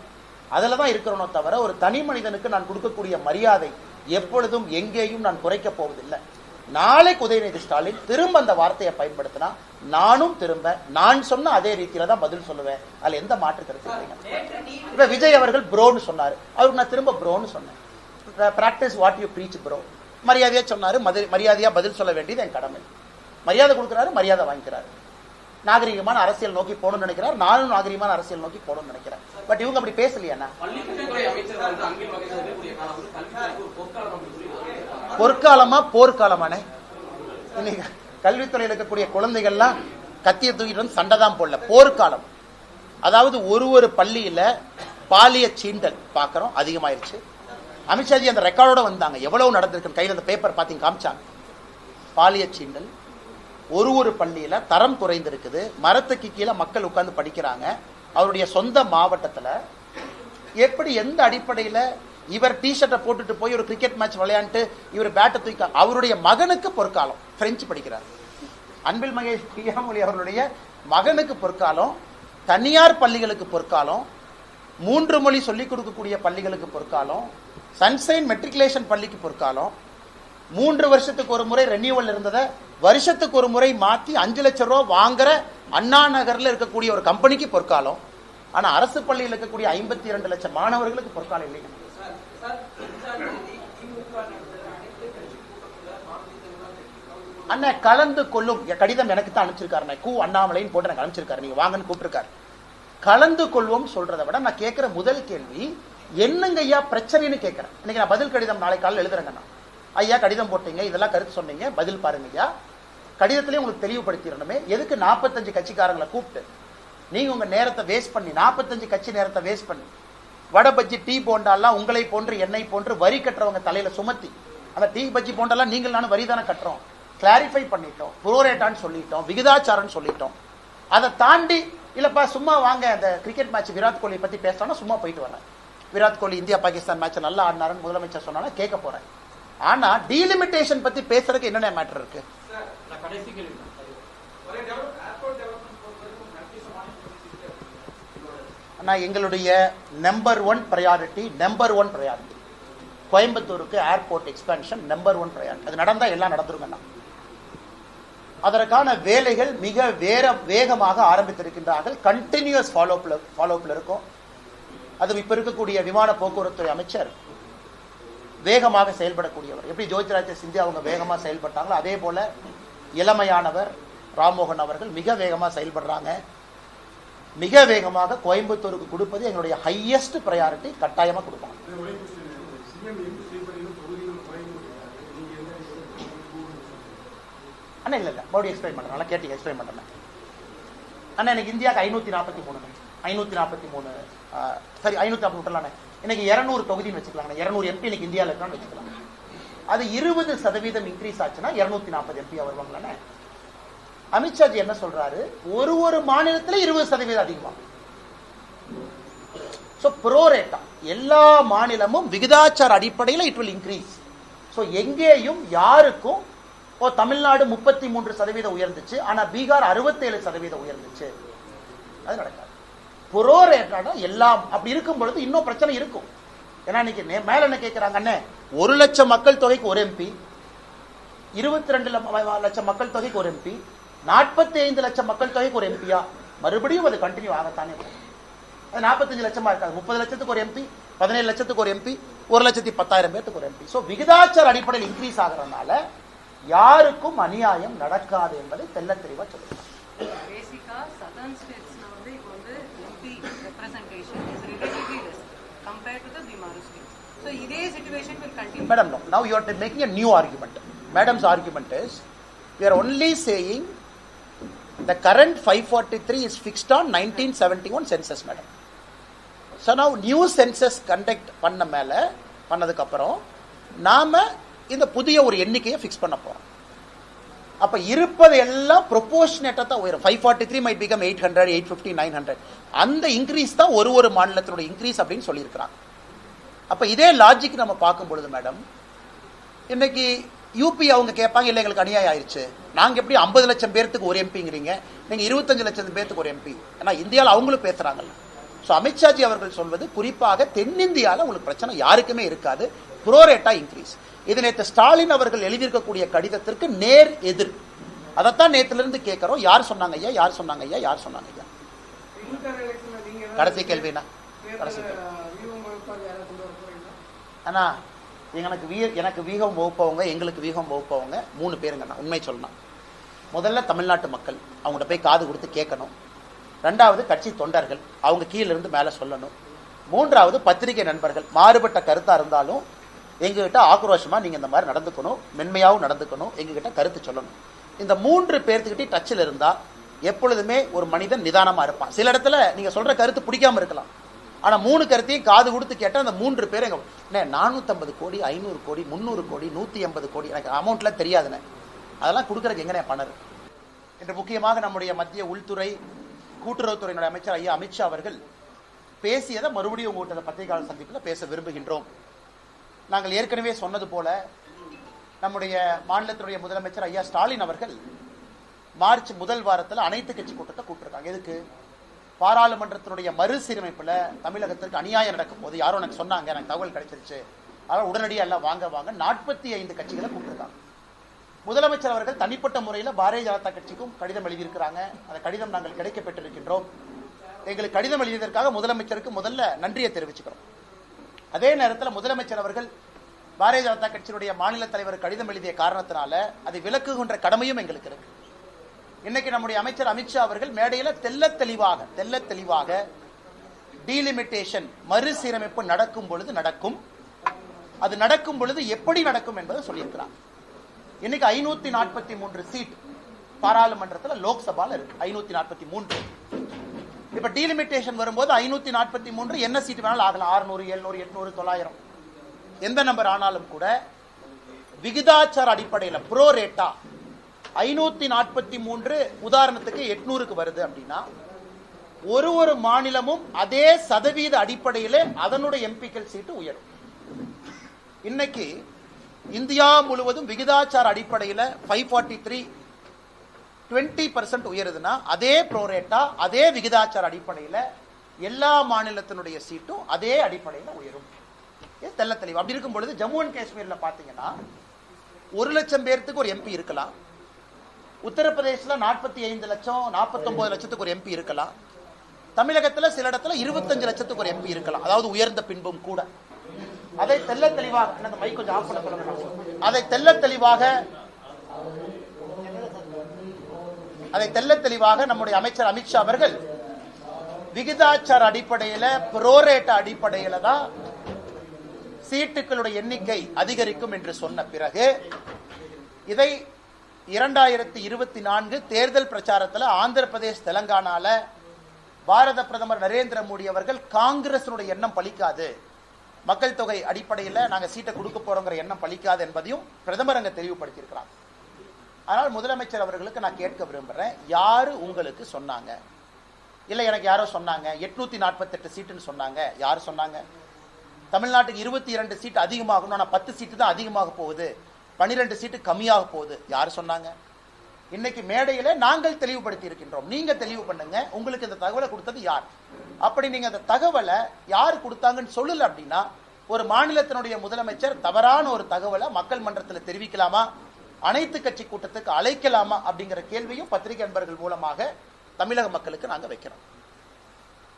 அதுலதான் இருக்கிறோம் தவிர ஒரு தனி மனிதனுக்கு நான் கொடுக்கக்கூடிய மரியாதை எப்பொழுதும் எங்கேயும் நான் குறைக்க போவதில்லை. நாளைக்கு உதயநிதி ஸ்டாலின் திரும்ப அந்த வார்த்தையை பயன்படுத்தினா நானும் திரும்ப நான் சொன்ன அதே ரீதியில தான் பதில் சொல்லுவேன். அதுல எந்த மாற்று கருத்து இல்லைங்க. இப்ப விஜய் அவர்கள் ப்ரோன்னு சொன்னாரு, அவருக்கு நான் திரும்ப ப்ரோன்னு சொன்னேன். Practice what you preach bro. மரியாதையா சொன்னாரு, மரியாதையா பதில் சொல்ல வேண்டியது என் கடமை. மரியாதை கொடுக்குறாரு, மரியாதை வாங்கிக்கிறாரு. நாகரிகமான அரசியல் நோக்கி போகணும்னு நினைக்கிறார், நானும் நாகரிகமான அரசியல் நோக்கி போகணும்னு நினைக்கிறேன். பட் இவங்க அப்படி பேசலையா? பொற்காலமா போர்க்காலமானே? இன்னைக்கு கல்வித்துறையில் இருக்கக்கூடிய குழந்தைகள்லாம் கத்திய தூக்கிட்டு வந்து சண்டை தான் போடல. போர்க்காலம். அதாவது ஒரு பள்ளியில பாலிய சீண்டல் பாக்குறோம், அதிகமாயிருச்சு. அமித்ஷாஜி அந்த ரெக்கார்டோட வந்தாங்க, எவ்வளவு நடந்திருக்கு கையில் அந்த பேப்பர் பாத்தீங்க காமிச்சாங்க. பாலிய சீண்டல் ஒரு பள்ளியில தரம் குறைந்திருக்குது. மரத்துக்கு கீழே மக்கள் உட்கார்ந்து படிக்கிறாங்க. அவருடைய சொந்த மாவட்டத்துல எப்படி எந்த அடிப்படையில இவர் டிஷர்ட்டை போட்டுட்டு போய் ஒரு கிரிக்கெட் மேட்ச் விளையாண்டு இவர் பேட்டை தூக்க, அவருடைய மகனுக்கு பொற்காலம். பிரெஞ்சு படிக்கிறார். அன்பில் மகேஷ் பிரியாமொழி அவர்களுடைய மகனுக்கு பொற்காலம். தனியார் பள்ளிகளுக்கு பொற்காலம். 3 மொழி சொல்லிக் கொடுக்கக்கூடிய பள்ளிகளுக்கு பொற்காலம். சன்சைன் மெட்ரிகுலேஷன் பள்ளிக்கு பொற்காலம். 3 வருஷத்துக்கு ஒரு முறை ரெனியூவல் இருந்ததை வருஷத்துக்கு ஒரு முறை மாத்தி 5 லட்சம் ரூபாய் வாங்குற அண்ணா நகர்ல இருக்கக்கூடிய ஒரு கம்பெனிக்கு பொற்காலம். ஆனா அரசு பள்ளியில் இருக்கக்கூடிய 52 லட்சம் மாணவர்களுக்கு பொற்காலம் இல்லைங்க. அண்ணா கலந்து கொள்ளும் கடிதம் எனக்கு தான் அனுப்பிச்சிருக்காரு. அண்ணாமலைன்னு போட்டு எனக்கு அனுப்பிச்சிருக்காரு. நீங்க வாங்கன்னு கூப்பிட்டுருக்காரு. கலந்து கொள்வோம் சொல்றதை விட நான் கேட்கிற முதல் கேள்வி என்னங்க ஐயா பிரச்சனைன்னு கேட்கிறேன். இன்னைக்கு நான் பதில் கடிதம் நாளை காலையில் எழுதுறேங்கண்ணா. ஐயா கடிதம் போட்டீங்க, இதெல்லாம் கருத்து சொன்னீங்க, பதில் பாருங்க ஐயா. கடிதத்திலேயே உங்களுக்கு தெளிவுபடுத்திடணுமே, எதுக்கு 45 கட்சிக்காரங்களை கூப்பிட்டு நீங்க உங்க நேரத்தை வேஸ்ட் பண்ணி 45 கட்சி நேரத்தை வேஸ்ட் பண்ணி வடை பஜ்ஜி டீ போண்டாலாம் உங்களை போன்று என்னை போன்று வரி கட்டுறவங்க தலையில சுமத்தி, அந்த டீ பஜ்ஜி போண்டாலாம் நீங்கள் நானும் வரி தானே கட்டுறோம், கிளாரிஃபை பண்ணிட்டோம், புரோரேட்டான்னு சொல்லிட்டோம், விகிதாச்சாரன்னு சொல்லிட்டோம். அதை தாண்டி இல்லப்பா சும்மா வாங்க அந்த கிரிக்கெட் மேட்ச் விராட் கோலி பத்தி பேசணும்னா சும்மா போயிட்டு வரேன். விராட் கோலி இந்தியா பாகிஸ்தான் மேட்ச் நல்லா ஆடினாருன்னு முதலமைச்சர் சொன்னாலும் கேட்க போறேன். ஆனா டீலிமிட்டேஷன் பத்தி பேசுறதுக்கு என்னென்ன மேட்டர் இருக்கு? எங்களுடைய நம்பர் ஒன் ப்ரையாரிட்டி கோயம்புத்தூருக்கு ஏர்போர்ட் எக்ஸ்பான்ஷன் நம்பர் 1 ப்ரையாரிட்டி. அது நடந்தா எல்லாம் நடந்துருங்கண்ணா. அதற்கான வேலைகள் மிக வேகமாக ஆரம்பித்திருக்கின்றார்கள். கண்டினியூஸ் ஃபாலோஅப்ல இருக்கும். அது இப்ப இருக்கக்கூடிய விமான போக்குவரத்து அமைச்சர் வேகமாக செயல்படக்கூடியவர். எப்படி ஜோதிராஜ சிந்தியா அவங்க வேகமா செயல்பட்டாங்களோ அதே போல இளமையானவர் ராம்மோகன் அவர்கள் மிக வேகமா செயல்படுறாங்க. மிக வேகமாக கோயம்புத்தூருக்கு கொடுப்பது எங்களுடைய ஹையஸ்ட் ப்ரையாரிட்டி. கட்டாயமா கொடுப்பாங்க. அண்ணா இல்ல மறுபடியும் எக்ஸ்பிளைன் பண்றேன். நல்லா கேட்டீங்க, எக்ஸ்பிளைன் பண்றேன். அண்ணா எனக்கு இந்தியாவுக்கு 543 சரி 540 விட்டுலாண்ணே. இன்னைக்கு 200 தொகுதின்னு வச்சுக்கலாம். 200 எம்பி இன்னைக்கு இந்தியாவில் இருக்கான்னு வச்சுக்கலாம். அது 20% இன்க்ரீஸ் ஆச்சுன்னா 240 எம்பி வருவாங்களாண்ணே. அமித்ஷாஜி என்ன சொல்றாரு, ஒரு மாநிலத்தில் 20% அதிகமா. புரோரேட்டா எல்லா மாநிலமும் விகிதாச்சார அடிப்படையில் இட் வில் இன்க்ரீஸ். எங்கேயும் யாருக்கும் தமிழ்நாடு 33% உயர்ந்துச்சு, ஆனா பீகார் 67% உயர்ந்துச்சு. அது நடக்காது. புரோரேட்டா எல்லாம் அப்படி இருக்கும் பொழுது இன்னும் பிரச்சனை இருக்கும். ஏன்னா இன்னைக்கு மேல என்ன கேட்கிறாங்க, 1 லட்சம் மக்கள் தொகைக்கு ஒரு எம்பி, 22 லட்சம் மக்கள் தொகைக்கு ஒரு எம்பி, 45 லட்சம் மக்கள் தொகைக்கு ஒரு எம்பியா, மறுபடியும் அது கண்டினியூ ஆகத்தானே போகும். அது 45 லட்சமா இருக்காது, 30 லட்சத்துக்கு ஒரு எம்பி, 17 லட்சத்துக்கு ஒரு எம்பி, 1,10,000 பேருக்கு ஒரு எம்பி. ஸோ விகிதாச்சார அடிப்படையில் இன்க்ரீஸ் ஆகிறதுனால யாருக்கும் அநியாயம் நடக்காது என்பதை தெல்ல தெளிவா சொல்லுங்க. பேசிக்கா சதர்ன் ஸ்டேட்ஸ்ல வந்து இப்போ வந்து MP representation is relatively less compared to the BIMARU states. So இதே situation will continue. Madam, no. Now you are making a new argument. Madam's argument is, we are only saying the current 543 is fixed on 1971 census, madam. So now new census conduct பண்ணதுக்கு அப்புறம் நாம இந்த புதிய ஒரு எண்ணிக்கையை fix பண்ண போறோம். அப்ப இருப்பது எல்லாம் ப்ரொபோர்ஷனேட்டா தான் உயரும். 543 might become 800, 850, 900. அந்த இன்க்ரீஸ் தான் ஒரு மாநிலத்தினுடைய இன்க்ரீஸ் அப்படின்னு சொல்லியிருக்கிறாங்க. அப்ப இதே லாஜிக் நம்ம பார்க்கும் பொழுது மேடம், இன்னைக்கு யூபி அவங்க கேட்பாங்க, இல்லை எங்களுக்கு அநியாயம் ஆயிடுச்சு, நாங்க எப்படி 50 லட்சம் பேருக்கு ஒரு எம்பிங்கிறீங்க, நீங்க 25 லட்சம் பேருக்கு ஒரு எம்பி. ஏன்னா இந்தியாவில் அவங்களும் பேசுறாங்கல்ல. ஸோ அமித்ஷாஜி அவர்கள் சொல்வது குறிப்பாக தென்னிந்தியாவில் உங்களுக்கு பிரச்சனை யாருக்குமே இருக்காது, புரோரேட்டா இன்க்ரீஸ். இது நேற்று ஸ்டாலின் அவர்கள் எழுதியிருக்கக்கூடிய கடிதத்திற்கு நேர் எதிர். அதைத்தான் நேத்துல இருந்து கேட்கிறோம். யார் சொன்னாங்க ஐயா, யார் சொன்னாங்க ஐயா, யார் சொன்னாங்க ஐயா? கடைசி கேள்வினா கடைசி அண்ணா, எனக்கு வீகம் வகுப்பவங்க, எங்களுக்கு வீகம் வகுப்பவங்க 3 பேருங்கண்ணா. உண்மை சொல்லணும், முதல்ல தமிழ்நாட்டு மக்கள் அவங்கள்ட்ட போய் காது கொடுத்து கேட்கணும். 2வது கட்சி தொண்டர்கள், அவங்க கீழே இருந்து மேலே சொல்லணும். 3வது பத்திரிகை நண்பர்கள், மாறுபட்ட கருத்தா இருந்தாலும் எங்ககிட்ட ஆக்ரோஷமா நீங்க இந்த மாதிரி நடந்துக்கணும், மென்மையாகவும் நடந்துக்கணும், எங்ககிட்ட கருத்து சொல்லணும். இந்த 3 பேர்த்துக்கிட்டே டச்சில் இருந்தா எப்பொழுதுமே ஒரு மனிதன் நிதானமா இருப்பான். சில இடத்துல நீங்க சொல்ற கருத்து பிடிக்காம இருக்கலாம், ஆனா 3 கருத்தையும் காது கொடுத்து கேட்டா அந்த 3 பேர் எங்க 450 கோடி, 500 கோடி, 300 கோடி, 180 கோடி, எனக்கு அமௌண்ட்லாம் தெரியாதுன்னு, அதெல்லாம் கொடுக்கறதுக்கு எங்க பண்ணரு என்று முக்கியமாக நம்முடைய மத்திய உள்துறை கூட்டுறவுத்துறையினுடைய அமைச்சர் ஐயா அமித்ஷா அவர்கள் பேசியதை மறுபடியும் உங்கள்கிட்ட பத்திரிகையாளர் சந்திப்பில் பேச விரும்புகின்றோம். நாங்கள் ஏற்கனவே சொன்னது போல நம்முடைய மாநிலத்தினுடைய முதலமைச்சர் ஐயா ஸ்டாலின் அவர்கள் மார்ச் முதல் வாரத்தில் அனைத்து கட்சி கூட்டத்தை கூப்பிட்டுருக்காங்க. எதுக்கு? பாராளுமன்றத்தினுடைய மறுசீரமைப்புல தமிழகத்திற்கு அநியாயம் நடக்கும் போது யாரோ எனக்கு சொன்னாங்க, எனக்கு தகவல் கிடைச்சிருச்சு, அதனால் உடனடியாக எல்லாம் வாங்க 45 கட்சிகளை கூப்பிட்டுருக்காங்க. முதலமைச்சர் அவர்கள் தனிப்பட்ட முறையில் பாரதிய ஜனதா கட்சிக்கும் கடிதம் எழுதியிருக்கிறாங்க. அந்த கடிதம் நாங்கள் கிடைக்கப்பெற்றிருக்கின்றோம். எங்களுக்கு கடிதம் எழுதியதற்காக முதலமைச்சருக்கு முதல்ல நன்றியை தெரிவிச்சுக்கிறோம். அதே நேரத்தில் முதலமைச்சர் அவர்கள் பாரதிய ஜனதா கட்சியினுடைய மாநில தலைவர் கடிதம் எழுதிய காரணத்தினால அதை விலக்குகின்ற கடமையும் எங்களுக்கு இருக்கு. இன்னைக்கு நம்முடைய அமைச்சர் அமித்ஷா அவர்கள் மேடையில் தெல்ல தெளிவாக டீலிமிட்டேஷன் மறுசீரமைப்பு நடக்கும் பொழுது நடக்கும், அது நடக்கும் பொழுது எப்படி நடக்கும் என்பதை சொல்லியிருக்கிறார். இன்னைக்கு 543 சீட் பாராளுமன்றத்தில் லோக்சபால இருக்கு, 543. இப்ப டீலிமிட்டேஷன் வரும்போது 543 என்ன சீட் வேணாலும் ஆகலாம், 600, 700, 800, 900 எந்த நம்பர் ஆனாலும் கூட விகிதாச்சார அடிப்படையில் புரோரேட்டா 543 உதாரணத்துக்கு 800க்கு வருது அப்படின்னா ஒரு மாநிலமும் அதே சதவீத அடிப்படையில் அதனுடைய எம்பிக்கள் சீட்டு உயரும். இன்னைக்கு இந்தியா முழுவதும் விகிதாச்சார அடிப்படையில் 543 20% உயருதுன்னா அதே புரோரேட்டா அதே விகிதாச்சார அடிப்படையில் எல்லா மாநிலத்தினுடைய சீட்டும் அதே அடிப்படையில் உயரும். தெல்ல தெளிவு. அப்படி இருக்கும் பொழுது ஜம்மு அண்ட் காஷ்மீர்ல பாத்தீங்கன்னா 1 லட்சம் பேருக்கு ஒரு எம்பி இருக்கலாம், உத்தரப்பிரதேசல 45 லட்சம் 49 லட்சத்துக்கு ஒரு எம்பி இருக்கலாம், தமிழகத்துல சில இடத்துல 25 லட்சத்துக்கு ஒரு எம்பி இருக்கலாம், அதாவது உயர்ந்த பின்பும் கூட. அதை தெல்ல தெளிவாக அந்த மைக் கொஞ்சம் ஆஃப் பண்ண சொல்லுங்க. அதை தெல்ல தெளிவாக நம்முடைய அமைச்சர் அமித்ஷா அவர்கள் விகிதாச்சார அடிப்படையில புரோரேட்ட அடிப்படையில தான் சீட்டுகளுடைய எண்ணிக்கை அதிகரிக்கும் என்று சொன்ன பிறகு இதை 2024 தேர்தல் பிரச்சாரத்தில் ஆந்திர பிரதேஷ் தெலங்கானால பாரத பிரதமர் நரேந்திர மோடி அவர்கள் காங்கிரசினுடைய எண்ணம் பலிக்காது, மக்கள் தொகை அடிப்படையில் நாங்கள் சீட்டை கொடுக்க போறோங்கிற எண்ணம் பலிக்காது என்பதையும் பிரதமர் அங்க தெளிவுபடுத்தியிருக்கிறார். ஆனால் முதலமைச்சர் அவர்களுக்கு நான் கேட்க விரும்புறேன், யாரு உங்களுக்கு சொன்னாங்க? இல்ல எனக்கு யாரோ சொன்னாங்க 848 சீட்டுன்னு சொன்னாங்க. யாரு சொன்னாங்க? தமிழ்நாட்டுக்கு 22 சீட் அதிகமாகணும், ஆனா 10 சீட்டு தான் அதிகமாக போகுது, 12 சீட்டு கம்மியாக போகுது. யாரு சொன்னாங்க? இன்னைக்கு மேடையில நாங்கள் தெளிவுபடுத்தி இருக்கின்றோம், நீங்க தெளிவு பண்ணுங்க, உங்களுக்கு இந்த தகவலை கொடுத்தது யார்? அப்படி நீங்க அந்த தகவலை யார் கொடுத்தாங்கன்னு சொல்லல அப்படின்னா ஒரு மாநிலத்தினுடைய முதலமைச்சர் தவறான ஒரு தகவலை மக்கள் மன்றத்தில் தெரிவிக்கலாமா? அனைத்து கட்சி கூட்டத்துக்கு அழைக்கலாமா அப்படிங்கிற கேள்வியும் பத்திரிகை அன்பர்கள் மூலமாக தமிழக மக்களுக்கு நாங்க வைக்கிறோம்.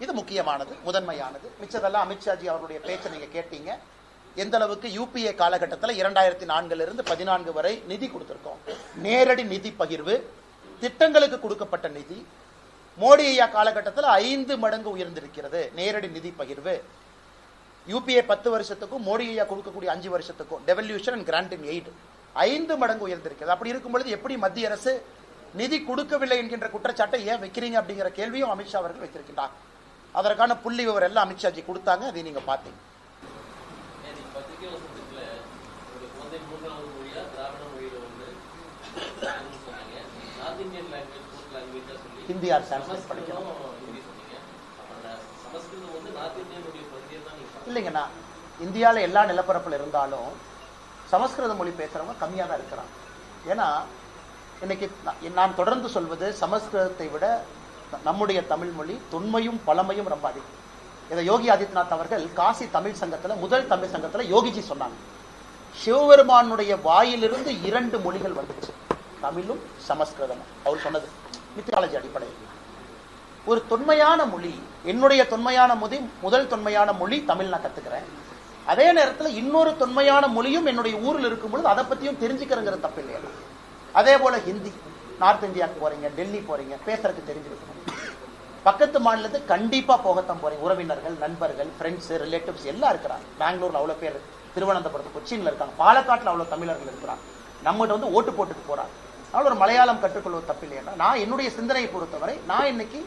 இது முக்கியமானது, முதன்மையானது. மிச்சதெல்லாம் அமித்ஷாஜி அவருடைய பேச்சை நீங்க கேட்டீங்க. எந்த அளவுக்கு யூபிஏ காலகட்டத்தில் 2004 இருந்து 14 வரை நிதி கொடுத்திருக்கோம். நேரடி நிதி பகிர்வு, திட்டங்களுக்கு கொடுக்கப்பட்ட நிதி மோடி ஐயா காலகட்டத்தில் 5 மடங்கு உயர்ந்திருக்கிறது. நேரடி நிதி பகிர்வு யூபிஏ 10 வருஷத்துக்கும் மோடி ஐயா கொடுக்கக்கூடிய 5 வருஷத்துக்கும் devolution and grant in aid 5 மடங்கு உயர்ந்திருக்கிறது. அப்படி இருக்கும் பொழுது எப்படி மத்திய அரசு நிதி கொடுக்கவில்லை என்கின்ற குற்றச்சாட்டை ஏன் வைக்கிறீங்க அப்படிங்கிற கேள்வியும் அமித்ஷா அவர்கள் வைத்திருக்கின்றார். அதற்கான புள்ளி விவரம் எல்லாம் அமித்ஷாஜி கொடுத்தாங்க, அதை நீங்க பாத்தீங்க. ஹிந்தி ஆர் சான்ஸ்கிரிட் படிக்கணும் இல்லைங்கண்ணா. இந்தியாவில் எல்லா நிலப்பரப்பில் இருந்தாலும் சமஸ்கிருத மொழி பேசுறவங்க கம்மியாக தான் இருக்கிறாங்க. ஏன்னா இன்னைக்கு நான் தொடர்ந்து சொல்வது சமஸ்கிருதத்தை விட நம்முடைய தமிழ் மொழி தொன்மையும் பழமையும் ரொம்ப அதிகம். இதை யோகி ஆதித்யநாத் அவர்கள் காசி தமிழ் சங்கத்தில், முதல் தமிழ் சங்கத்தில் யோகிஜி சொன்னாங்க, சிவபெருமானுடைய வாயிலிருந்து 2 மொழிகள் வந்துச்சு, தமிழும் சமஸ்கிருதமும். அவர் சொன்னது மித்தாலஜி அடிப்படையில். ஒரு தொன்மையான மொழி, என்னுடைய தொன்மையான மொழி, முதல் தொன்மையான மொழி தமிழ் நான் கத்துக்கிறேன். அதே நேரத்தில் இன்னொரு தொன்மையான மொழியும் என்னுடைய ஊரில் இருக்கும் பொழுது அதை பத்தியும் தெரிஞ்சுக்கிறேங்கிறது தப்பு இல்லையா? அதே போல ஹிந்தி, நார்த் இந்தியாவுக்கு போறீங்க, டெல்லி போறீங்க, பேசுறதுக்கு தெரிஞ்சுக்கணும். பக்கத்து மாநிலத்துக்கு கண்டிப்பா போகத்தான் போறீங்க. உறவினர்கள், நண்பர்கள், ஃப்ரெண்ட்ஸ், ரிலேட்டிவ்ஸ் எல்லாம் இருக்கிறாங்க. பெங்களூர்ல அவ்வளவு பேர், திருவனந்தபுரத்து, கொச்சின்ல இருக்காங்க, பாலக்காட்டுல அவ்வளவு தமிழர்கள் இருக்கிறாங்க. நம்மகிட்ட வந்து ஓட்டு போட்டுட்டு போறாங்க. அதனால ஒரு மலையாளம் கற்றுக்கொள்வது தப்பு இல்லையா? நான் என்னுடைய சிந்தனையை பொறுத்தவரை நான் இன்னைக்கு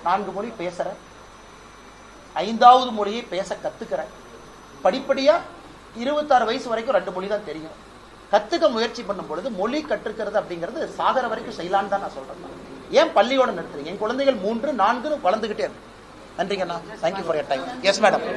4 மொழி பேசுறேன், 5வது மொழியை பேச கத்துக்கிறேன். படிப்படியா 26 வயசு வரைக்கும் 2 மொழி தான் தெரியும். கத்துக்க முயற்சி பண்ணும் பொழுது மொழி கற்றுக்கிறது அப்படிங்கிறது சாகர வரைக்கும் செய்யலான்னு தான் நான் சொல்றேன். ஏன் பள்ளியோட நிறுத்துறீங்க? என் குழந்தைகள் 3, 4 வளர்ந்துகிட்டே இருக்கு. நன்றிங்கண்ணா. Thank you for your time. Yes madam.